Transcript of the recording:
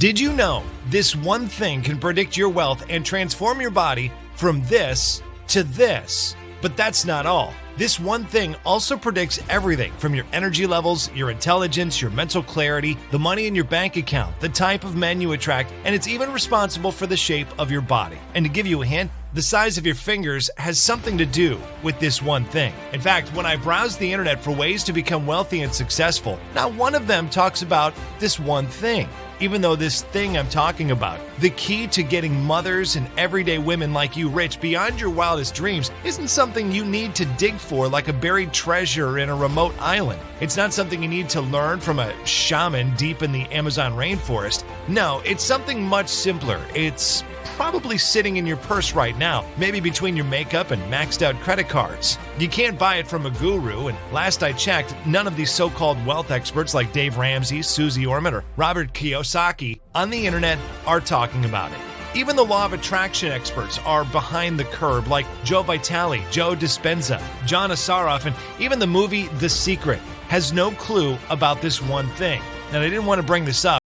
Did you know this one thing can predict your wealth and transform your body from this to this? But that's not all. This one thing also predicts everything from your energy levels, your intelligence, your mental clarity, the money in your bank account, the type of men you attract, and it's even responsible for the shape of your body. And to give you a hint, the size of your fingers has something to do with this one thing. In fact, when I browsed the internet for ways to become wealthy and successful, not one of them talks about this one thing. Even though this thing I'm talking about, the key to getting mothers and everyday women like you rich beyond your wildest dreams, isn't something you need to dig for like a buried treasure in a remote island. It's not something you need to learn from a shaman deep in the Amazon rainforest. No, it's something much simpler. It's probably sitting in your purse right now, maybe between your makeup and maxed out credit cards. You can't buy it from a guru, and last I checked, none of these so-called wealth experts like Dave Ramsey, Susie Orman, or Robert Kiyosaki on the internet are talking about it. Even the law of attraction experts are behind the curve, like Joe Vitale, Joe Dispenza, John Assaroff, and even the movie The Secret has no clue about this one thing. And I didn't want to bring this up